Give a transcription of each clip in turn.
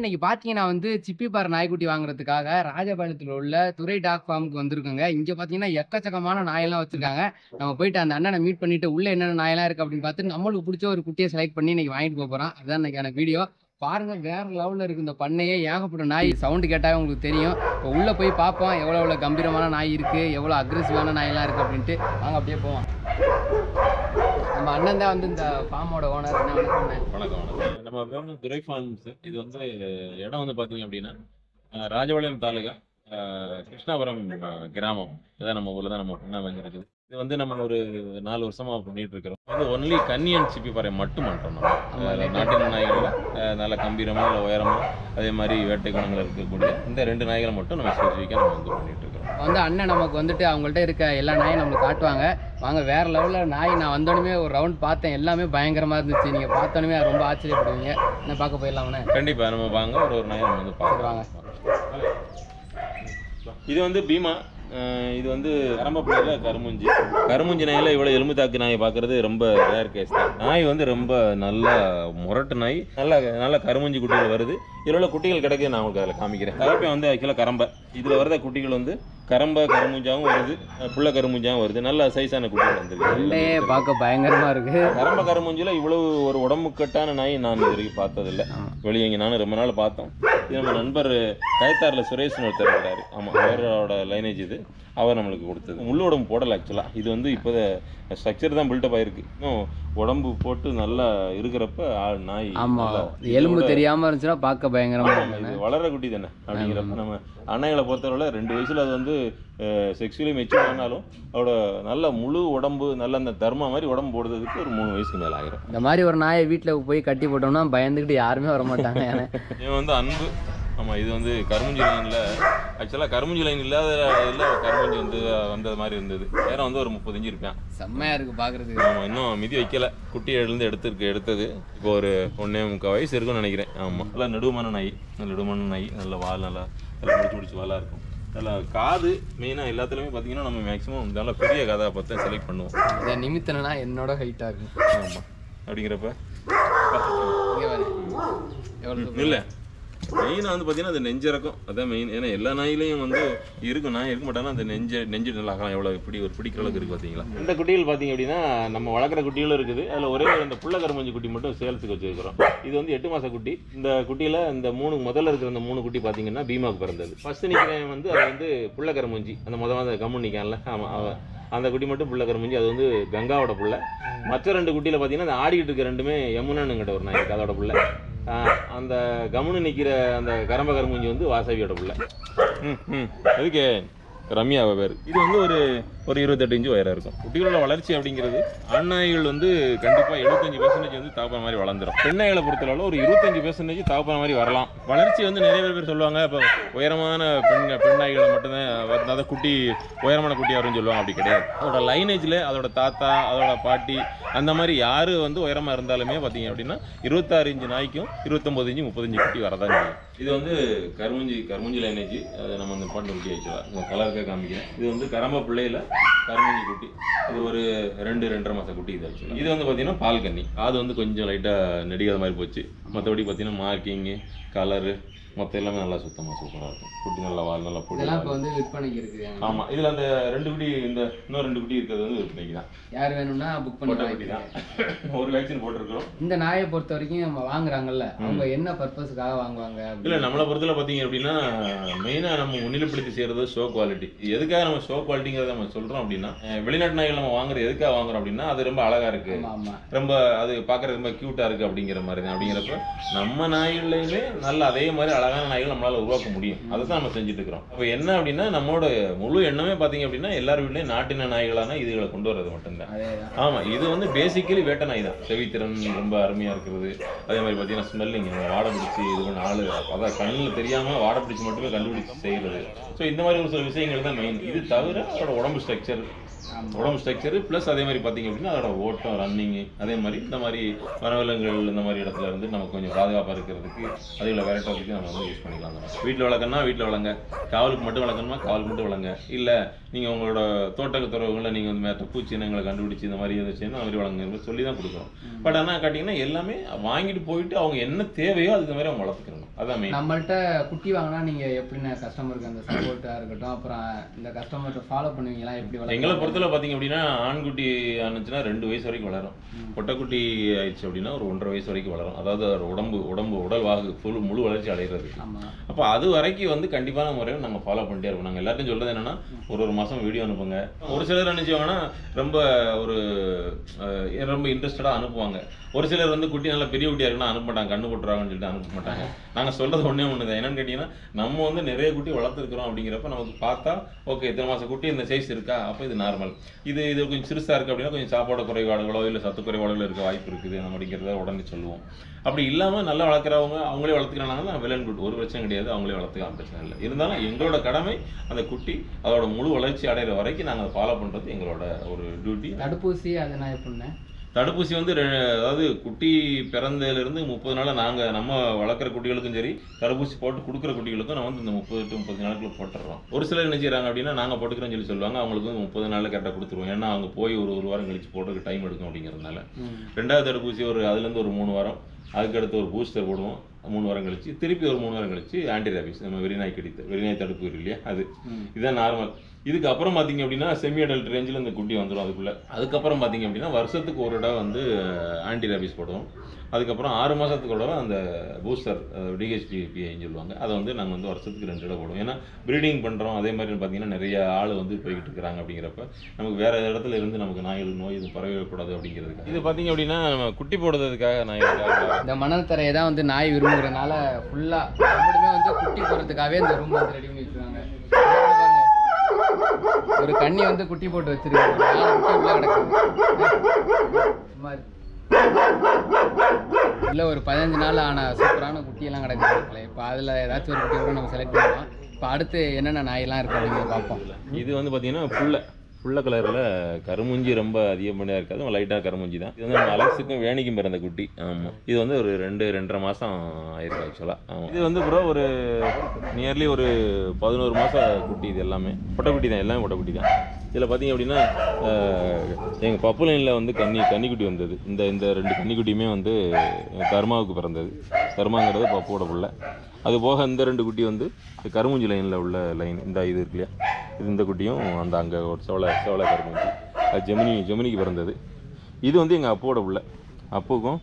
இன்னைக்கு பார்த்தீங்கன்னா வந்து சிப்பிப்பாறை நாய்க்குட்டி வாங்குறதுக்காக ராஜபாளையத்துல உள்ள துரை டாக் ஃபார்முக்கு வந்திருக்கோங்க. இங்க பார்த்தீங்கன்னா எக்கச்சக்கமான நாயெல்லாம் வச்சிருக்காங்க. நம்ம போயிட்டு அந்த அண்ணனை மீட் பண்ணிட்டு உள்ள என்னென்ன நாயெல்லாம் இருக்கு அப்படின்னு பார்த்து நம்மளுக்கு பிடிச்ச ஒரு குட்டியை செலக்ட் பண்ணி இன்னைக்கு வாங்கிட்டு போறோம். அதுதான் இன்னைக்கான வீடியோ. பாருங்க வேற லெவல்ல இருக்கு இந்த பண்ணையே. ஏகப்பட்ட நாய் சவுண்டு கேட்டாவே உங்களுக்கு தெரியும். இப்போ உள்ள போய் பார்ப்போம் எவ்வளோ கம்பீரமான நாய் இருக்கு, எவ்வளோ அக்ரெசிவான நாயெல்லாம் இருக்கு அப்படின்ட்டு. வாங்க அப்படியே போவோம். நம்ம அண்ணன் தான் வந்து இந்த ஃபார்மோட ஓனர். வணக்கம். நம்ம பேர் துரை ஃபார்ம்ஸ். இது வந்து இடம் வந்து பார்த்தீங்க அப்படின்னா ராஜபாளையம் தாலுகா, கிருஷ்ணாபுரம் கிராமம். இதான் நம்ம ஊரில் தான் நம்ம பண்ண வாங்கியிருக்குது. இது வந்து நம்ம ஒரு 4 வருஷமா பண்ணிட்டு இருக்கிறோம். வந்து ஒன்லி கன்னி அண்ட் சிப்பிப்பாறை மட்டும் பண்ணுறோம். நம்ம நாட்டின நாய்கள் நல்ல கம்பீரமாக நல்ல உயரமாக அதே மாதிரி வேட்டை குணங்கள் இருக்கக்கூடிய இந்த 2 நாய்களை மட்டும் நம்ம ஸ்பெசிஃபிக்காக நம்ம வந்து பண்ணிட்டு இருக்கிறோம். வந்து அண்ணன் நமக்கு வந்துட்டு அவங்கள்ட்ட இருக்க எல்லா நாயும் நம்மளுக்கு காட்டுவாங்க. வாங்க வேற லெவலில் நாய். நான் வந்தோடனே ஒரு ரவுண்ட் பார்த்தேன், எல்லாமே பயங்கரமாக இருந்துச்சு. நீங்கள் பார்த்தோன்னே ரொம்ப ஆச்சரியப்படுவீங்க. என்ன பார்க்க போயிடலாம்ண்ணே? கண்டிப்பாக நம்ம வாங்க ஒரு நாயை நம்ம வந்து பார்க்குறாங்க. இது வந்து பீமா. இது வந்து கரம்பப்பிள்ளையில கருமுஞ்சி நாயில் இவ்வளோ எலும்பு தாக்கு நாயை பார்க்குறது ரொம்ப ரேர் கேஸ் தான். நாய் வந்து ரொம்ப நல்ல முரட்டு நாய், நல்ல கருமுஞ்சி குட்டிகள் வருது. இதில் உள்ள குட்டிகள் கிடைக்க நான் உங்களுக்கு அதில் காமிக்கிறேன். கலப்பை வந்து ஆக்சுவலாக கரம்பை. இதில் வரத குட்டிகள் வந்து கருமுஞ்சாவும் வருது, புள்ள கருமுஞ்சாவும் வருது. நல்ல சைஸான குட்டிகள் வந்துருக்கு. பார்க்க பயங்கரமா இருக்கு. கருமுஞ்சில இவ்வளவு ஒரு உடம்பு கட்டான நாய் நான் இது வரைக்கும் பார்த்ததில்லை. வெளியே இங்கே நானும் ரொம்ப நாள் பார்த்தோம். இது நம்ம நண்பர் கயத்தாரில் சுரேஷ்னு ஒருத்தர் இருக்கிறாரு. ஆமாம், அவரோட லைனேஜ் இது. அவர் நம்மளுக்கு கொடுத்தது. முள்ளு உடம்பு போடலை ஆக்சுவலாக. இது வந்து இப்போ ஸ்ட்ரக்சர் தான் பில்டப் ஆயிருக்கு. இன்னும் உடம்பு போட்டு நல்லா இருக்கிறப்ப நாய் எலும்பு தெரியாம இருந்துச்சுன்னா பார்க்க பயங்கரமா. இது வளர குட்டி தானே அப்படிங்கிறப்ப நம்ம அன்னைகளை பொறுத்தவரை 2 வயசுல அது வந்து செக்ஷுவலி மெச்சூர் ஆனாலும் அவரோட நல்ல முழு உடம்பு நல்ல அந்த தர்மா மாதிரி உடம்பு போடுறதுக்கு ஒரு 3 வயசுக்கு மேலே ஆகிரும். இந்த மாதிரி ஒரு நாயை வீட்டில் போய் கட்டி போட்டோம்னா பயந்துக்கிட்டு யாருமே வரமாட்டாங்க. இவன் வந்து அன்பு. ஆமாம், இது வந்து கருமுஞ்சி லைனில் ஆக்சுவலாக கருமுஞ்சி லைன் இல்லாத கருமுஞ்சி வந்து வந்தது மாதிரி இருந்தது. நேரம் வந்து ஒரு 30 இன்ச்சு இருப்பேன். செம்மையாக இருக்குது பார்க்குறதுக்கு. ஆமாம், இன்னும் மிதி வைக்கல. குட்டி எழுந்து எடுத்தது இப்போ ஒரு 1.25 வயசு இருக்குன்னு நினைக்கிறேன். ஆமாம், நல்லா நெடுமான நாய். நல்ல வால் நல்லா முடிச்சு வாலாக இருக்கும். நல்லா காது மெயினாக எல்லாத்துலேயுமே பார்த்தீங்கன்னா நம்ம மேக்ஸிமம் நல்லா பெரிய காதாக பார்த்து செலக்ட் பண்ணுவோம். இதை நிமித்தனா என்னோட ஹைட்டாக இருக்கும். ஆமாம், அப்படிங்கிறப்ப இல்லை மெயினாக வந்து பார்த்தீங்கன்னா அந்த நெஞ்சிறக்கும் அதான் மெயின். ஏன்னா எல்லா நாயிலையும் வந்து இருக்கும், நாய் இருக்க மாட்டாங்கன்னா அந்த நெஞ்சு நல்லா ஆகலாம். எவ்வளோ ஒரு பிடிக்கிற அளவுக்கு இருக்குது பார்த்தீங்களா. இந்த குட்டிகள் பார்த்தீங்க அப்படின்னா நம்ம வளர்க்குற குட்டிகளும் இருக்குது. அதில் ஒரே அந்த புள்ள கருமஞ்சி குட்டி மட்டும் சேல்ஸுக்கு வச்சுருக்கிறோம். இது வந்து 8 மாத குட்டி. இந்த குட்டியில் இந்த முதல்ல இருக்கிற அந்த 3 குட்டி பார்த்தீங்கன்னா பீமாவுக்கு பிறந்தது. ஃபர்ஸ்ட் நிற்கிறேன் வந்து அது வந்து புள்ள கருமஞ்சி. அந்த அந்த கம்மு நிற்கான்ல, ஆமாம், அந்த குட்டி மட்டும் புள்ள கருமஞ்சி. அது வந்து கங்காவோட புள்ள. மற்ற 2 குட்டியில் பார்த்தீங்கன்னா அந்த ஆடிக்கிட்டு இருக்க 2மே யமுனானுங்கிட்ட ஒரு நாய் அதோட புள்ள. அந்த கமுனு நிற்கிற அந்த கரும்புஞ்சி வந்து வாசவியோட பிள்ளை. அதுக்கு ரம்யாவை பேர். இது வந்து ஒரு 28 இன்ச்சு உயரம் இருக்கும். குட்டிகளோட வளர்ச்சி அப்படிங்கிறது ஆண் நாய்கள் வந்து கண்டிப்பாக 75% வந்து தகப்பன மாதிரி வளர்ந்துடும். பெண் நாய்களை பொறுத்தளவில் ஒரு 25% தகப்பன மாதிரி வரலாம். வளர்ச்சி வந்து நிறைய பேர் சொல்லுவாங்க, இப்போ உயரமான பெண் நாய்களை மட்டும்தான் அதாவது குட்டி உயரமான குட்டி வரும்னு சொல்லுவாங்க. அப்படி கிடையாது. அதோட லைனேஜில் அதோட தாத்தா, அதோட பாட்டி, அந்த மாதிரி யார் வந்து உயரமாக இருந்தாலுமே பார்த்தீங்க அப்படின்னா 26 இன்ச்சு நாய்க்கும் 29 இன்ச்சு 30 இன்ச்சு குட்டி வரதான் செய்யும். இது வந்து கருமுஞ்சி லைனேஜ். அதை நம்ம இந்த பாட்டு குட்டி ஆயிடுச்சுலாம் இந்த கலருக்காக காமிக்கிறேன். இது வந்து கரம்ப பிள்ளையில கருமுஞ்சி குட்டி. இது ஒரு 2-2.5 மாத குட்டி. இது ஆக்சுவலாக இது வந்து பார்த்தீங்கன்னா பால் கன்னி. அது வந்து கொஞ்சம் லைட்டாக நெடிகாத மாதிரி போச்சு. மற்றபடி பார்த்தீங்கன்னா மார்க்கிங்கு, கலரு மொத்தம் எல்லாமே நல்லா சுத்தமாக சூப்பராக இருக்கும். குட்டி நல்லா வால் நல்லா போட்டு வந்து விற்பனைக்கு இருக்குது. ஆமாம், இதில் அந்த 2 குட்டி இன்னும் 2 குட்டி இருக்கிறது வந்து விற்பனைக்கு தான். யார் வேணும்னா புக் பண்ணி குட்டி தான். ஒரு வேக்சின் போட்டிருக்கிறோம். இந்த நாயை பொறுத்த வரைக்கும் நம்ம வாங்குறாங்கல்ல, அவங்க என்ன பர்பஸ்க்காக வாங்குவாங்க? இல்லை, நம்மளை பொறுத்தல பார்த்தீங்க அப்படின்னா மெயினாக நம்ம முன்னிலைப்படுத்தி செய்கிறது ஷோ குவாலிட்டி. எதுக்காக நம்ம ஷோ குவாலிட்டிங்கிறத நம்ம சொல்கிறோம் அப்படின்னா, வெளிநாட்டு நாய்கள் நம்ம வாங்குறது எதுக்காக வாங்குறோம் அப்படின்னா அது ரொம்ப அழகாக இருக்குது, ரொம்ப அது பார்க்குறது ரொம்ப க்யூட்டாக இருக்குது அப்படிங்கிற மாதிரி தான். அப்படிங்கிறப்ப நம்ம நாய்கள்லையுமே நல்ல அதே மாதிரி அழகான நாய்கள் நம்மளால உருவாக்க முடியும். அதை தான் நம்ம செஞ்சுட்டு இருக்கிறோம். அப்போ என்ன அப்படின்னா நம்மளோட முழு எண்ணமே பார்த்தீங்க அப்படின்னா எல்லார் வீட்லையும் நாட்டின நாய்களான இதுகளை கொண்டு வர்றது மட்டும்தான். ஆமாம், இது வந்து பேசிக்கலி வேட்டை நாய் தான். செவித்திறன் ரொம்ப அருமையாக இருக்கிறது. அதே மாதிரி பார்த்தீங்கன்னா ஸ்மெல்லிங், வாடை பிடிச்சி இது பண்ண ஆளு அதான் கண்ணில் தெரியாமல் வாடை பிடிச்சி மட்டுமே கண்டுபிடிச்சி செய்கிறது. ஸோ இந்த மாதிரி ஒரு சில விஷயங்கள் தான் மெயின். இது தவிர அதோட உடம்பு ஸ்ட்ரக்சர் உடம்பு ஸ்ட்ரக்சரு ப்ளஸ் அதே மாதிரி பார்த்தீங்க அப்படின்னா அதோட ஓட்டம் ரன்னிங்கு அதே மாதிரி இந்த மாதிரி வனவிலங்குகள் இந்த மாதிரி இடத்துல இருந்து நமக்கு கொஞ்சம் பாதுகாப்பாக இருக்கிறதுக்கு அதுகளை விரட்டுறதுக்கு நம்ம வந்து யூஸ் பண்ணிக்கலாம். வீட்டில் வளர்க்கணும்னா வீட்டில் வளங்க, காவலுக்கு மட்டும் வளர்க்கணுமா காவலுக்கு மட்டும் வளங்க, இல்லை நீங்கள் உங்களோட தோட்ட துறவுகளில் நீங்கள் வந்து மேற்ற பூச்சி இனங்களை கண்டுபிடிச்சி இந்த மாதிரி இருந்துச்சுன்னா அந்த மாதிரி வளங்க சொல்லி தான் கொடுக்குறோம். பட் ஆனால் கேட்டிங்கன்னா எல்லாமே வாங்கிட்டு போயிட்டு அவங்க என்ன தேவையோ அதுக்கு மாதிரி அவங்க வளர்த்துக்கணும். அதான் நம்மள்ட்ட குட்டி வாங்கினா நீங்கள் எப்படின்னா கஸ்டமருக்கு அந்த சப்போர்ட்டாக இருக்கட்டும், அப்புறம் இந்த கஸ்டமர்கிட்ட ஃபாலோ பண்ணுவீங்களா எப்படி வளர்க்க? எங்களை பொறுத்தவரை பார்த்தீங்க அப்படின்னா ஆண்குட்டி ஆனிச்சுன்னா 2 வயசு வரைக்கும் வளரும். பொட்டைக்குட்டி ஆயிடுச்சு அப்படின்னா ஒரு 1.5 வயசு வரைக்கும் வளரும். அதாவது உடல் வாகு முழு வளர்ச்சி அடைகிறது. அப்போ அது வரைக்கும் வந்து கண்டிப்பான முறையில் நாங்கள் ஃபாலோ பண்ணிட்டே இருப்போம். நாங்கள் எல்லாத்தையும் சொல்றது என்னன்னா ஒரு மாதம் வீடியோ அனுப்புங்க. ஒரு சிலர் நினைச்சுவாங்கன்னா ரொம்ப இன்ட்ரெஸ்டடாக அனுப்புவாங்க. ஒரு சிலர் வந்து குட்டி நல்லா பெரிய குட்டியாக இருக்குன்னா அனுப்ப மாட்டாங்க, கண்ணு போட்டுருவாங்கன்னு சொல்லிட்டு அனுப்ப மாட்டாங்க. நாங்கள் சொல்றது ஒன்றே ஒன்று தான். என்னன்னு கேட்டிங்கன்னா நம்ம வந்து நிறைய குட்டி வளர்த்துருக்குறோம் அப்படிங்கிறப்ப நமக்கு பார்த்தா ஓகே இத்தனை மாதம் குட்டி இந்த சைஸ் இருக்கா, அப்போ இது நார்மல். இது கொஞ்சம் சிறுசாக இருக்குது அப்படின்னா கொஞ்சம் சாப்பாடு குறைபாடுகளோ இல்லை சத்து குறைபாடுகளோ இருக்க வாய்ப்பு இருக்குது அப்படிங்கிறத உடனே சொல்லுவோம். அப்படி இல்லாமல் நல்லா வளர்க்குறவங்க அவங்களே வளர்த்துக்கிறாங்கன்னா வெல் அண்ட் குட், ஒரு பிரச்சனை கிடையாது, அவங்களே வளர்த்துக்கலாம், பிரச்சனை இல்லை. இருந்தாலும் எங்களோட கடமை அந்த குட்டி அதோட முழு வளர்ச்சி அடைகிற வரைக்கும் நாங்கள் அதை ஃபாலோ பண்ணுறது எங்களோட ஒரு டியூட்டி. தடுப்பூசி அதை நான் எப்படின்னா தடுப்பூசி வந்து அதாவது குட்டி பிறந்ததுலேருந்து 30 நாள் நம்ம வளர்க்குற குட்டிகளுக்கும் சரி தடுப்பூசி போட்டு கொடுக்குற குட்டிகளுக்கும் நான் வந்து இந்த 30 to 30 நாளுக்குள்ள போட்டுடுறோம். ஒரு சிலர் என்ன செய்கிறாங்க அப்படின்னா நாங்கள் போட்டுக்கிறோன்னு சொல்லுவாங்க. அவங்களுக்கு வந்து 30 நாளில் கரெக்டாக கொடுத்துருவோம். ஏன்னா அவங்க போய் ஒரு வாரம் கழிச்சு போடுறதுக்கு டைம் எடுக்கும் அப்படிங்கிறதுனால. 2வது தடுப்பூசி அதுலேருந்து ஒரு 3 வாரம், அதுக்கடுத்து ஒரு பூஸ்டர் போடுவோம் 3 வாரம் கழிச்சு, திருப்பி ஒரு 3 வாரம் கழிச்சு ஆன்டிரேபிஸ் நம்ம வெறிநாய் தடுப்பு இருக்கு இல்லையா, அது இதுதான் நார்மல். இதுக்கு அப்புறம் பார்த்தீங்க அப்படின்னா செமி அடல்ட் ரேஞ்சில் இந்த குட்டி வந்துடும் அதுக்குள்ளே. அதுக்கப்புறம் பார்த்தீங்க அப்படின்னா வருஷத்துக்கு ஒரு இடம் வந்து ஆன்டிரேபிஸ் போடுவோம். அதுக்கப்புறம் 6 மாதத்துக்கு ஒரு அந்த பூஸ்டர் டிஹெச்பிஐன்னு சொல்லுவாங்க, அதை வந்து நாங்கள் வந்து வருஷத்துக்கு 2 இடம் போடுவோம். ஏன்னா ப்ரீடிங் பண்ணுறோம். அதே மாதிரி பார்த்தீங்கன்னா நிறைய ஆள் வந்து போய்கிட்டு இருக்கிறாங்க. அப்படிங்கிறப்ப நமக்கு வேறு இடத்துல இருந்து நமக்கு நாய்கள் நோய் இது பரவக்கூடாது அப்படிங்கிறதுக்கு. இது பார்த்தீங்க அப்படின்னா நம்ம குட்டி போடுறதுக்காக நாய்களுக்காக இந்த மணல் தரையை தான் வந்து நாய் விரும்புகிறதுனால ஃபுல்லாக எப்படியுமே வந்து குட்டி போடுறதுக்காகவே இந்த ரூம் வந்து ரெடி பண்ணி வச்சுருக்காங்க. ஒரு கண்ணி வந்து குட்டி போட்டு வச்சிருக்காங்க. இல்லை ஒரு 15 நாள் ஆன சூப்பரான குட்டியெல்லாம் கிடக்குது. இப்போ அதில் ஏதாச்சும் ஒரு குட்டி கூட நம்ம செலக்ட் பண்ணலாம். இப்போ அடுத்து என்னென்ன நாயெல்லாம் இருக்குது அப்படிங்கிறத பார்ப்போம். இது வந்து பார்த்தீங்கன்னா புள்ள கலரில் கருமுஞ்சி ரொம்ப அதிகப்படியாக இருக்காது, லைட்டாக கருமுஞ்சி தான். இது வந்து நம்ம அலெக்ஸுக்கும் வேணிக்கும் பிறந்த குட்டி. ஆமாம், இது வந்து ஒரு 2-2.5 மாதம் ஆயிருக்கு ஆக்சுவலாக. ஆமாம், இது வந்து ப்ரோ ஒரு நியர்லி ஒரு 11 மாதம் குட்டி. இது எல்லாமே பொட்டைக்குட்டி தான், எல்லாமே பொட்டைக்குட்டி தான். இதில் பார்த்தீங்க அப்படின்னா எங்கள் பப்பு லைனில் வந்து கன்னிக்குட்டி வந்தது. இந்த 2 கன்னிக்குட்டியுமே வந்து கர்மாவுக்கு பிறந்தது. கர்மாங்கிறது பப்போட பிள்ளை. அது போக இந்த 2 குட்டி வந்து கருமுஞ்சி லைனில் உள்ள லைன். இது இருக்கு இல்லையா, இந்த குட்டியும் அங்கே ஒரு செவலை கருமுஞ்சி, அது ஜெமினிக்கு பிறந்தது. இது வந்து எங்கள் அப்பாவோட பிள்ளை. அப்புக்கும்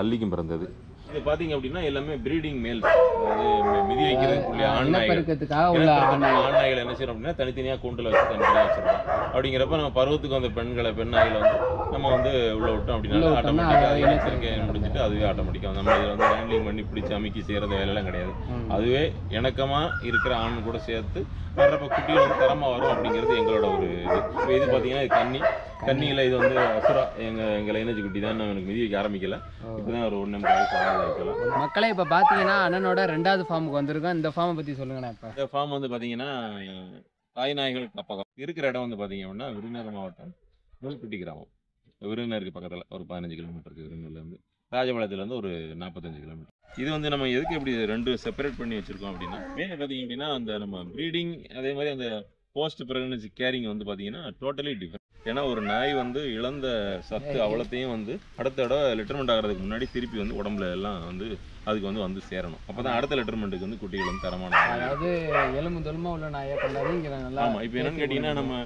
அல்லிக்கும் பிறந்தது. இது பார்த்தீங்க அப்படின்னா எல்லாமே ப்ரீடிங் மேல், அதாவது மிதி வைக்கிறதுக்குள்ளே ஆண் நாய்கள் என்ன செய்யணும் அப்படின்னா தனித்தனியாக கூண்டில் வச்சு தனித்தனியாக வச்சிருக்கோம். அப்படிங்கிறப்ப நம்ம பருவத்துக்கு வந்த பெண் நாய்களை வந்து நம்ம வந்து உள்ளே விட்டோம் அப்படின்னா ஆட்டோமேட்டிக்காக இனச்சேர்க்கை முடிஞ்சுட்டு அதுவே ஆட்டோமேட்டிக்காக நம்ம இதில் வந்து ஹேண்ட்லிங் பண்ணி பிடிச்சி அமைக்கி செய்கிறது வேலையெல்லாம் கிடையாது. அதுவே இணக்கமாக இருக்கிற ஆண் கூட சேர்த்து வர்றப்ப குட்டிகள் வந்து தரமாக வரும் அப்படிங்கிறது எங்களோட ஒரு இது. இப்போ இது பார்த்தீங்கன்னா இது கன்னியில் இது வந்து அசுரா எங்கள் லைனேஜ் குட்டி தான். எனக்கு மிதி வைக்க ஆரம்பிக்கல, இப்போதான் ஒரு 1 வைக்கலாம். மக்களே இப்போ பார்த்தீங்கன்னா அண்ணனோட 2வது ஃபார்முக்கு வந்திருக்கோம். இந்த ஃபார்மை பற்றி சொல்லுங்கண்ணா. இப்போ இந்த ஃபார்ம் வந்து பார்த்தீங்கன்னா தாய் நாய்கள் காப்பகம் இருக்கிற இடம் வந்து பார்த்தீங்க அப்படின்னா விருதுநகர் மாவட்டம் நூல்குட்டி கிராமம். விருதுநகருக்கு பக்கத்தில் ஒரு 15 கிலோமீட்டருக்கு. விருதுநகர்லேருந்து ராஜபாளையத்துலேருந்து ஒரு 45 கிலோமீட்டர். இது வந்து நம்ம எதுக்கு எப்படி 2 செப்பரேட் பண்ணி வச்சுருக்கோம் அப்படின்னா மெயின் பார்த்தீங்க அப்படின்னா அந்த நம்ம ப்ரீடிங் அதே மாதிரி அந்த போஸ்ட் ப்ரெக்னன்சி கேரிங் வந்து பார்த்தீங்கன்னா டோட்டலி டிஃப்ரெண்ட். ஏன்னா ஒரு நாய் வந்து இழந்த சத்து அவ்வளோத்தையும் வந்து அடுத்த தடவை லிட்டர்மெண்ட் ஆகிறதுக்கு முன்னாடி திருப்பி வந்து உடம்புல எல்லாம் வந்து அதுக்கு வந்து சேரணும். அப்போ தான் அடுத்த லிட்டர்மெண்ட்டுக்கு வந்து குட்டிகள் வந்து தரமான, அதாவது எலும்பு தொலுமா உள்ள நாயை கொண்டாது. ஆமாம், இப்போ என்னன்னு கேட்டிங்கன்னா நம்ம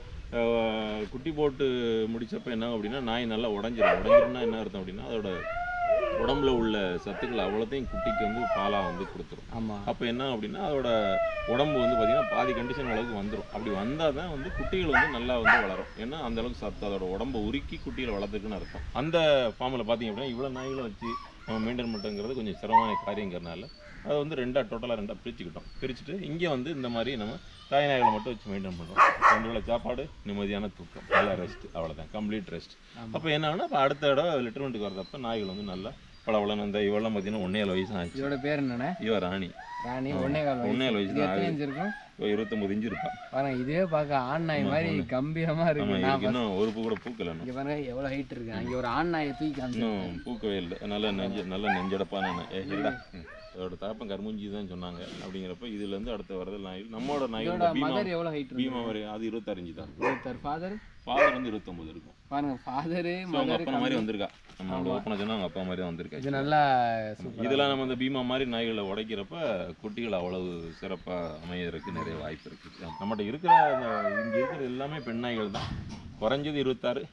குட்டி போட்டு முடிச்சப்போ என்ன அப்படின்னா நாய் நல்லா உடஞ்சிரும்னா என்ன அர்த்தம் அப்படின்னா அதோட உடம்புல உள்ள சத்துக்கள் அவ்வளோத்தையும் குட்டிக்கு வந்து பாலாக வந்து கொடுத்துரும். ஆமாம், அப்போ என்ன அப்படின்னா அதோட உடம்பு வந்து பார்த்திங்கன்னா பாதி கண்டிஷன் அளவுக்கு வந்துடும். அப்படி வந்தால் தான் வந்து குட்டிகள் வந்து நல்லா வந்து வளரும். ஏன்னா அந்த அளவுக்கு சத்து அதோட உடம்பை உருக்கி குட்டிகளை வளர்த்துக்குன்னு அர்த்தம். அந்த ஃபார்மில் பார்த்திங்க அப்படின்னா இவ்வளோ நாய்களும் வச்சு நம்ம மெயின்டைன் பண்ணுறதுங்கிறது கொஞ்சம் சிரமமான காரியங்கிறனால அதை வந்து டோட்டலாக ரெண்டாக பிரிச்சுட்டு இங்கே வந்து இந்த மாதிரி நம்ம தாய் நாய்களை மட்டும் வச்சு மெயின்டைன் பண்ணுறோம். 2 வேளை சாப்பாடு, நிம்மதியான தூக்கம், நல்லா ரெஸ்ட், அவ்வளோதான், கம்ப்ளீட் ரெஸ்ட். அப்போ என்ன ஆகுனா இப்போ அடுத்த இடம் லிட்டர்மெண்ட்டுக்கு வரதப்போ நாய்கள் வந்து நல்லா பளபளன்னு இந்த இவெல்லாம் பார்த்தீங்கன்னா 1.5 வயசு ஆச்சு. இதோட பேர் என்னண்ணே? இவ ராணி. 1.25 வயசு தான் ஆகுது. இருக்கும். 29 இன்ச்சு இருப்பா. பாருங்க இதே பார்க்க ஆண் நாய் மாதிரி கம்பீரமா இருக்கு. இன்னும் ஒரு பூ கூட பூக்கல. இங்க பாருங்க எவ்வளவு ஹைட் இருக்கு. அங்க ஒரு ஆண் நாயை தூக்கி இன்னும் பூக்கவே இல்லை. நல்லா நெஞ்சடப்பான இல்லடா. அதோட தாப்பம் கருமுஞ்சி தான் சொன்னாங்க. அப்படிங்கிறப்ப இதுல இருந்து அடுத்த வரது நாய் நம்மளோட நாய் பீமா அது 26 இன்ச்சு தான். ஃபாதர் வந்து 29 இருக்கும். பாருங்க ஃபாதர் அப்பா மாதிரி வந்திருக்கா. நம்மளோட ஓப்பனா சொன்னா அவங்க அப்பா மாதிரி தான் வந்திருக்கா. இது நல்லா இதெல்லாம் நம்ம இந்த பீமா மாதிரி நாய்களை உடைக்கிறப்ப குட்டிகள் அவ்வளவு சிறப்பா அமையறதுக்கு நிறைய வாய்ப்பு இருக்கு. நம்மகிட்ட இருக்கிற இங்க இருக்கிற எல்லாமே பெண் நாய்கள் தான். குறைஞ்சது 26,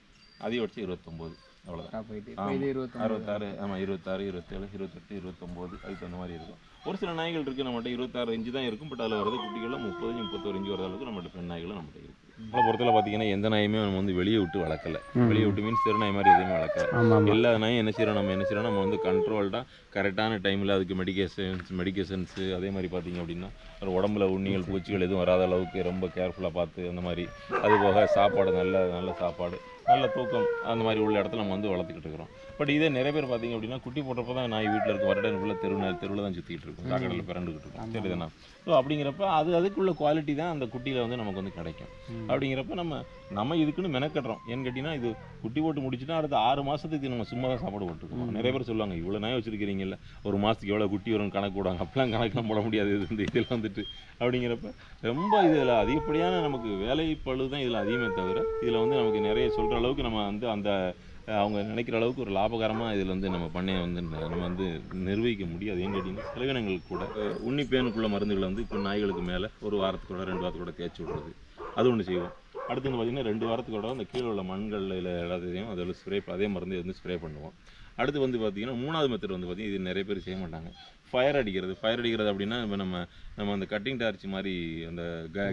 அதிகபட்சம் 29 அவ்வளோதான். 66 ஆமாம் 26, 27, 28, 29 அதுக்கு அந்த மாதிரி இருக்கும். ஒரு சில நாய்கள் இருக்குது நம்மகிட்ட 26 இன்ச்சு தான் இருக்கும். பட் அதில் வரது குட்டிகளும் 30, 31 இன்ச்சு வர அளவுக்கு நம்மகிட்ட பெண் நாய்களும் நம்மகிட்ட இருக்குது. நம்மளை பொறுத்தவரை பார்த்தீங்கன்னா எந்த நாயுமே நம்ம வந்து வெளியே விட்டு வளர்க்கல. வெளியே விட்டு மீன்ஸ் தெரு நாய் மாதிரி எதுவுமே வளர்க்கல. எல்லா நாயும் என்ன செய்யறோம் நம்ம வந்து கண்ட்ரோல்டாக கரெக்டான டைமில் அதுக்கு மெடிக்கேஷன்ஸு அதே மாதிரி பார்த்தீங்க அப்படின்னா ஒரு உடம்புல உண்ணிகள் பூச்சிகள் எதுவும் வராத அளவுக்கு ரொம்ப கேர்ஃபுல்லாக பார்த்து அந்த மாதிரி அது போக சாப்பாடு நல்ல சாப்பாடு நல்ல தூக்கம் அந்த மாதிரி உள்ள இடத்துல நம்ம வந்து வளர்த்துக்கிட்டு இருக்கிறோம். பட் இதே நிறைய பேர் பார்த்தீங்க அப்படின்னா குட்டி போட்டப்போ தான் நாய் வீட்டில் இருக்கும். வரடனுக்குள்ள தெருவில் தான் சுற்றிட்டு இருக்கும். சாக்கடையில் பிறண்டுக்கிட்டு இருக்கும். சரிதானா? ஸோ அப்படிங்கிறப்ப அதுக்குள்ள குவாலிட்டி தான் அந்த குட்டியில் வந்து நமக்கு வந்து கிடைக்கும். அப்படிங்கிறப்ப நம்ம இதுக்குன்னு மெனக்கட்டுறோம். ஏன்னு கேட்டிங்கன்னா இது குட்டி போட்டு முடிச்சுட்டா அடுத்த 6 மாதத்துக்கு நம்ம சும்மா தான் சாப்பாடு போட்டுருக்கோம். நிறைய பேர் சொல்லுவாங்க இவ்வளோ நாய் வச்சுருக்கிறீங்கல்ல, ஒரு மாதத்துக்கு எவ்வளோ குட்டி வரும்னு கணக்கு போடுவாங்க. அப்பெல்லாம் கணக்கெலாம் போட முடியாது. இதில் வந்துட்டு அப்படிங்கிறப்ப ரொம்ப இதில் அதிகப்படியான நமக்கு வேலைப்பளு தான் இதில் அதிகமே தவிர இதில் வந்து நமக்கு நிறைய சொல்கிற அளவுக்கு நம்ம வந்து அந்த அவங்க நினைக்கிற அளவுக்கு ஒரு லாபகரமாக இதில் வந்து நம்ம பண்ணையை வந்து நம்ம வந்து நிர்வகிக்க முடியாது. ஏன்னு கேட்டிங்கன்னா செலவினங்கள் கூட உன்னிப்பேனுக்குள்ள மருந்துகளை வந்து இப்போ நாய்களுக்கு மேலே ஒரு வாரத்துக்கூட 2 வாரத்துக்கூட தேய்ச்சி விடுறது அது ஒன்று செய்வோம். அடுத்து வந்து பார்த்திங்கன்னா 2 வாரத்துக்கூட அந்த கீழே உள்ள மண்களில் எல்லாத்தையும் அதில் அதே மருந்து வந்து ஸ்ப்ரே பண்ணுவோம். அடுத்து வந்து பார்த்திங்கன்னா 3வது மெத்தட் வந்து பார்த்திங்கன்னா இது நிறைய பேர் செய்ய மாட்டாங்க. ஃபயர் அடிக்கிறது அப்படின்னா இப்போ நம்ம அந்த கட்டிங் டார்ச் மாதிரி அந்த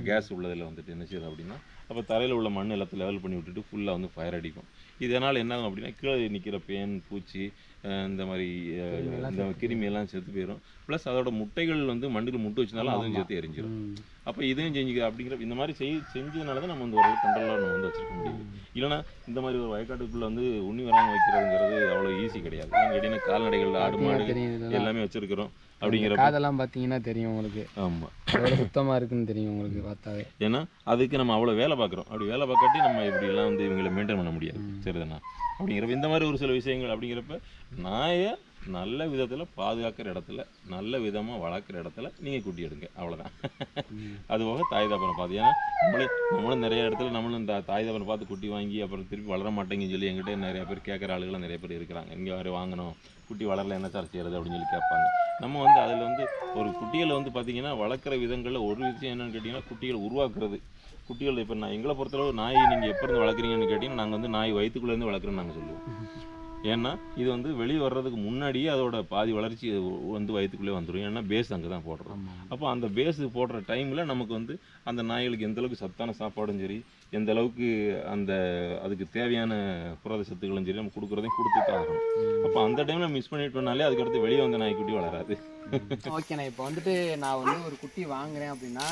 கேஸ் உள்ளதில் வந்துட்டு என்ன செய்யுது அப்படின்னா அப்போ தரையில் உள்ள மண் எல்லாத்தையும் லெவல் பண்ணி விட்டுட்டு ஃபுல்லாக வந்து ஃபயர் அடிக்கும். இதனால் என்ன ஆகும் அப்படின்னா கீழே நிற்கிற பேன் பூச்சி இந்த மாதிரி இந்த கிருமியெல்லாம் செத்து போயிடும். ப்ளஸ் அதோட முட்டைகள் வந்து மண்ணில் முட்டை வச்சுனாலும் அதுவும் சேர்த்து எரிஞ்சிடும். அப்போ இதையும் செஞ்சுக்க அப்படிங்கிற இந்த மாதிரி செஞ்சதுனால தான் நம்ம வந்து ஒரு கண்ட்ரோலாக நம்ம வந்து வச்சுருக்க முடியுது. இல்லைனா இந்த மாதிரி ஒரு வயக்காட்டுக்குள்ளே வந்து உண்ணி வராமல் வைக்கிறதுங்கிறது அவ்வளோ ஈஸி கிடையாது. கேட்டிங்கன்னா கால்நடைகள் ஆடு மாடு எல்லாமே வச்சுருக்கிறோம். அப்படிங்கிற காதெல்லாம் பார்த்தீங்கன்னா தெரியும் உங்களுக்கு. ஆமாம் எவ்வளோ சுத்தமாக இருக்குன்னு தெரியும் உங்களுக்கு பார்த்தாவே. ஏன்னா அதுக்கு நம்ம அவ்வளோ வேலை பார்க்குறோம். அப்படி வேலை பார்க்காட்டி நம்ம இப்படிலாம் வந்து இவங்களை மெயின்டைன் பண்ண முடியாது. சரிதானா? அப்படிங்கிறப்ப இந்த மாதிரி ஒரு சில விஷயங்கள் அப்படிங்கிறப்ப நாயை நல்ல விதத்தில் பாதுகாக்கிற இடத்துல நல்ல விதமாக வளர்க்குற இடத்துல நீங்கள் குட்டி எடுங்க. அவ்வளோதான். அதுபோக தாய் தாப்பனை பார்த்து ஏன்னா நம்மளும் நிறைய இடத்துல நம்மளும் இந்த தாய் தாப்பனை பார்த்து குட்டி வாங்கி அப்புறம் திருப்பி வளர மாட்டேங்குன்னு சொல்லி எங்கிட்ட நிறைய பேர் கேட்குற ஆளுகளாம் நிறைய பேர் இருக்கிறாங்க. இங்கே வேறு வாங்கணும் குட்டி வளரல என்ன சார் செய்கிறது அப்படின்னு சொல்லி கேட்பாங்க. நம்ம வந்து அதில் வந்து ஒரு குட்டிகளை வந்து பார்த்திங்கன்னா வளர்க்குற விதங்களில் ஒரு விஷயம் என்னென்னு கேட்டிங்கன்னா குட்டிகளை உருவாக்குறது. குட்டிகள் இப்போ எங்களை பொறுத்தளவு நாய் நீங்கள் எப்போ இருந்து வளர்க்குறீங்கன்னு கேட்டிங்கன்னா நாங்கள் வந்து நாய் வயிற்றுக்குள்ளேருந்து வளர்க்குறோன்னு நாங்கள் சொல்லுவோம். ஏன்னா இது வந்து வெளியே வர்றதுக்கு முன்னாடியே அதோட பாதி வளர்ச்சி வந்து வயிற்றுக்குள்ளே வந்துடும். ஏன்னா பேஸ் அங்கே தான் போடுறோம். அப்போ அந்த பேஸ் போடுற டைமில் நமக்கு வந்து அந்த நாய்களுக்கு எந்தளவுக்கு சத்தான சாப்பாடும் சரி எந்த அளவுக்கு அந்த அதுக்கு தேவையான புரத சத்துக்களும் சரி நம்ம கொடுக்குறதையும் கொடுத்துட்டு ஆகணும். அப்போ அந்த டைமில் மிஸ் பண்ணிட்டோம்னாலே அதுக்கடுத்து வெளியே வந்த நாய்க்குட்டி வளராது. ஓகேண்ணா, இப்போ வந்துட்டு நான் வந்து ஒரு குட்டி வாங்குறேன் அப்படின்னா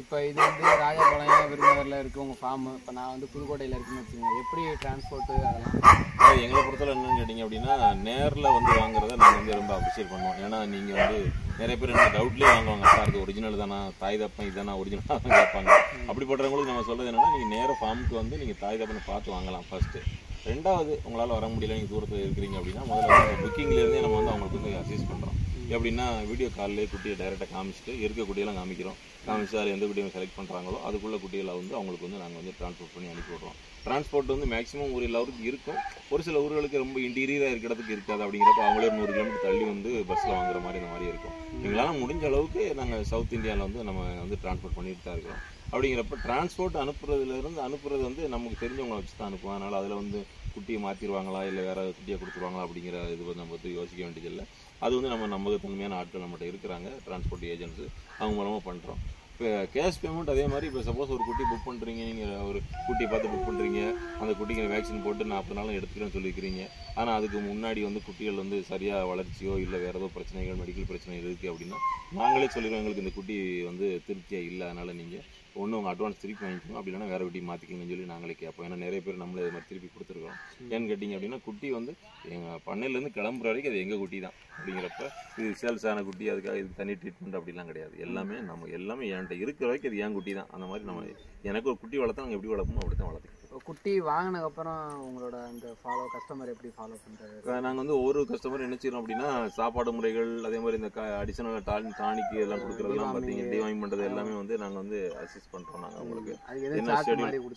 இப்போ இது வந்து ராஜபாளையம் விருதுநகரில் இருக்குது உங்கள் ஃபார்மு. இப்போ நான் வந்து புதுக்கோட்டையில் இருக்குன்னு வச்சுக்கோங்க, எப்படி டிரான்ஸ்போர்ட்டு அதெல்லாம் எங்களை பொறுத்தவரை என்னன்னு கேட்டிங்க அப்படின்னா நேரில் வந்து வாங்குறத நாங்கள் வந்து ரொம்ப அப்ரிஷியேட் பண்ணுவோம். ஏன்னா நீங்கள் வந்து நிறைய பேர் என்ன டவுட்லேயே வாங்குவாங்க, சார் இது ஒரிஜினல் தானா தாய் தப்பன் இதுதானா ஒரிஜினலாக தான் கேட்பாங்க. அப்படிப்பட்டவங்களுக்கு நம்ம சொல்கிறது என்னென்னா நீங்கள் நேராக ஃபார்முக்கு வந்து நீங்கள் தாய் தப்பனை பார்த்து வாங்கலாம் ஃபஸ்ட்டு. 2வது உங்களால் வர முடியல நீங்கள் தூரத்தில் இருக்கிறீங்க அப்படின்னா முதல்ல புக்கிங்லேருந்தே நம்ம வந்து அவங்களுக்கு வந்து அசிஸ்ட் பண்ணுறோம். எப்படின்னா வீடியோ காலிலே குட்டியை டைரெக்டாக காமிச்சிட்டு இருக்க குட்டியெல்லாம் காமிக்கிறோம். காமிச்சு அதில் எந்த குட்டியை செலக்ட் பண்ணுறாங்களோ அதுக்குள்ளே குட்டிகளை வந்து அவங்களுக்கு வந்து நாங்கள் வந்து ட்ரான்ஸ்போர்ட் பண்ணி அனுப்பி விட்றோம். ட்ரான்ஸ்போர்ட் வந்து மேக்ஸிமம் ஒரு ஊருக்கு இருக்கும். ஒரு சில ஊர்களுக்கு ரொம்ப இன்டீரியராக இருக்கிறதுக்கு இருக்காது. அப்படிங்கிறப்ப அவங்களே 100 கிலோமீட்டர் தள்ளி வந்து பஸ்ஸில் வாங்குற மாதிரி இந்த மாதிரி இருக்கும். எங்களால் முடிஞ்ச அளவுக்கு நாங்கள் சவுத் இந்தியாவில் வந்து நம்ம வந்து ட்ரான்ஸ்போர்ட் பண்ணிட்டு தான் இருக்கிறோம். அப்படிங்கிறப்ப டிரான்ஸ்போர்ட் அனுப்புறது வந்து நமக்கு தெரிஞ்சவங்களை வச்சு தான் அனுப்புவோம். அதனால் அதில் வந்து குட்டியை மாற்றிடுவாங்களா இல்லை வேறு குட்டியை கொடுத்துருவாங்களா அப்படிங்கிற இது வந்து நம்ம வந்து யோசிக்க வேண்டியதில்லை. அது வந்து நம்ம நம்பகத்தன்மையான ஆட்கள் நம்மகிட்ட இருக்கிறாங்க, டிரான்ஸ்போர்ட் ஏஜென்ட்ஸு, அவங்க மூலமாக பண்ணுறோம். இப்போ கேஷ் பேமெண்ட் அதே மாதிரி இப்போ சப்போஸ் ஒரு குட்டி புக் பண்ணுறீங்க, நீங்கள் ஒரு குட்டியை பார்த்து புக் பண்ணுறீங்க, அந்த குட்டிக்கு வேக்சின் போட்டு 40 நாளும் எடுத்துக்கிறேன்னு சொல்லியிருக்கிறீங்க. ஆனால் அதுக்கு முன்னாடி வந்து குட்டிகள் வந்து சரியாக வளர்ச்சியோ இல்லை வேறு ஏதோ பிரச்சனைகள் மெடிக்கல் பிரச்சனை இருக்குது அப்படின்னா நாங்களே சொல்லிடுவோம் எங்களுக்கு இந்த குட்டி வந்து திருப்தியாக இல்லை, அதனால் நீங்கள் ஒன்று உங்கள் அட்வான்ஸ் திருப்பி வாங்கிக்கோங்க, அப்படி இல்லைனா வேறு குட்டி மாற்றிக்கணும்னு சொல்லி நாங்களே கேட்போம். ஏன்னா நிறைய பேர் நம்மளே இது மாதிரி திருப்பி கொடுத்துருக்கோம். ஏன்னு கேட்டிங்க அப்படின்னா குட்டி வந்து எங்கள் பண்ணையிலேருந்து கிளம்புற வரைக்கும் அது எங்கள் குட்டி தான் அப்படிங்கிறப்ப இது சேல்ஸ் ஆன குட்டி அதுக்காக இதுக்கு தனி ட்ரீட்மெண்ட் அப்படிலாம் கிடையாது. எல்லாமே என்கிட்ட இருக்கிற வரைக்கும் அது என் குட்டி தான். அந்த மாதிரி நம்ம எனக்கு ஒரு குட்டி வளர்த்தா நாங்கள் எப்படி வளர்ப்போமோ அப்படி தான் வளர்த்துக்கோம். குட்டி வாங்கினதுக்கப்புறம் உங்களோட அந்த கஸ்டமர் எப்படி ஃபாலோ பண்ணுறது? நாங்கள் வந்து ஒரு கஸ்டமர் நினைச்சிடும் அப்படின்னா சாப்பாடு முறைகள் அதே மாதிரி இந்த அடிஷனல் டானிக்கு எல்லாம் கொடுக்குறதெல்லாம் பார்த்தீங்க டிவாமிங் பண்ணுறது எல்லாமே வந்து நாங்கள் வந்து அசிஸ்ட் பண்ணுறோம். நாங்கள் உங்களுக்கு என்ன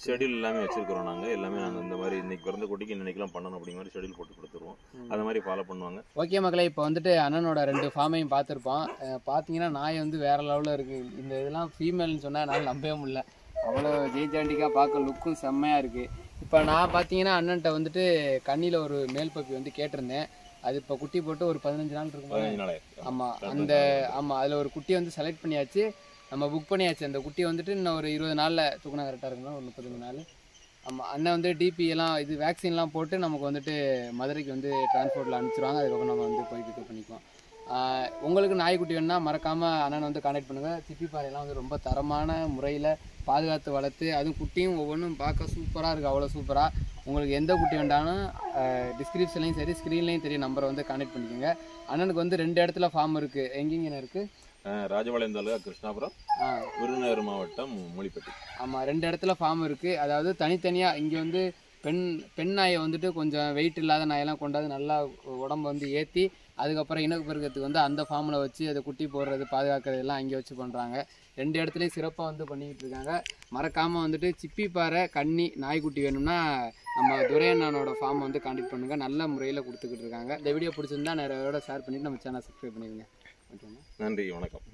ஷெடியூல் எல்லாமே வச்சிருக்கிறோம். நாங்கள் எல்லாமே நாங்கள் இந்த மாதிரி இன்னைக்கு பிறந்த குட்டிக்கு இன்னைக்கெல்லாம் பண்ணணும் அப்படிங்கிற மாதிரி ஷெடியூல் போட்டு கொடுத்துருவோம். அது மாதிரி ஃபாலோ பண்ணுவாங்க. ஓகே மக்களே, இப்போ வந்துட்டு அண்ணனோட 2 ஃபார்மையும் பார்த்துருப்போம். பார்த்தீங்கன்னா நாய் வந்து வேற லெவலில் இருக்குது. இந்த இதெல்லாம் ஃபீமேல்னு சொன்னால் என்னால் நம்பவே முடியல. அவ்வளோ ஜெய்ஜாண்டிக்காக பார்க்க லுக்கும் செம்மையாக இருக்குது. இப்போ நான் பார்த்தீங்கன்னா அண்ணன்ட்ட வந்துட்டு கண்ணியில் ஒரு மேல் பப்பி வந்து கேட்டிருந்தேன். அது இப்போ குட்டி போட்டு ஒரு 15 நாள் இருக்கும். ஆமாம் அதில் ஒரு குட்டியை வந்து செலக்ட் பண்ணியாச்சு, நம்ம புக் பண்ணியாச்சு. அந்த குட்டியை வந்துட்டு இன்னும் ஒரு 20 நாளில் தூக்கினா கரெக்டாக இருக்குங்களா, ஒரு 35 நாள். ஆமாம், அண்ணன் வந்து டிபி எல்லாம் இது வேக்சின்லாம் போட்டு நமக்கு வந்துட்டு மதுரைக்கு வந்து டிரான்ஸ்போர்ட்டில் அனுப்பிச்சிடுவாங்க. அதுக்கப்புறம் நம்ம வந்து போய் பிக்கப் பண்ணிக்குவோம். உங்களுக்கு நாய்க்குட்டி வேணுன்னா மறக்காமல் அண்ணனை வந்து கான்டாக்ட் பண்ணுங்கள். சிப்பிப்பாறையெல்லாம் வந்து ரொம்ப தரமான முறையில் பாதுகாத்து வளர்த்து, அதுவும் குட்டியும் ஒவ்வொன்றும் பார்க்க சூப்பராக இருக்குது. அவ்வளோ சூப்பராக. உங்களுக்கு எந்த குட்டி வேண்டாலும் டிஸ்கிரிப்ஷன்லையும் சரி ஸ்க்ரீன்லையும் தெரிய நம்பரை வந்து கான்டாக்ட் பண்ணிக்கோங்க. அண்ணனுக்கு வந்து 2 இடத்துல ஃபார்ம் இருக்குது. எங்கெங்கே இருக்குது? ராஜபாளையம் தாலுகா கிருஷ்ணாபுரம், விருதுநகர் மாவட்டம் மூலிப்பட்டி. ஆமாம், 2 இடத்துல ஃபார்ம் இருக்குது. அதாவது தனித்தனியாக இங்கே வந்து பெண் நாயை வந்துட்டு கொஞ்சம் வெயிட் இல்லாத நாயெல்லாம் கொண்டாந்து நல்லா உடம்பு வந்து ஏற்றி அதுக்கப்புறம் இனப்பெருக்கத்துக்கு வந்து அந்த ஃபார்மில் வச்சு அதை குட்டி போடுறது பாதுகாக்கிறது எல்லாம் அங்கே வச்சு பண்ணுறாங்க. 2 இடத்துலையும் சிறப்பாக வந்து பண்ணிக்கிட்டு இருக்காங்க. மறக்காமல் வந்துட்டு சிப்பிப்பாறை கன்னி நாய்க்குட்டி வேணும்னா நம்ம துரையண்ணனோட ஃபார்ம் வந்து கான்டாக்ட் பண்ணுங்கள். நல்ல முறையில் கொடுத்துக்கிட்டு இருக்காங்க. இந்த வீடியோ பிடிச்சிருந்தா நிறைய ஷேர் பண்ணிவிட்டு நம்ம சேனல் சப்ஸ்கிரைப் பண்ணிடுங்க. ஓகேங்க, நன்றி, வணக்கம்.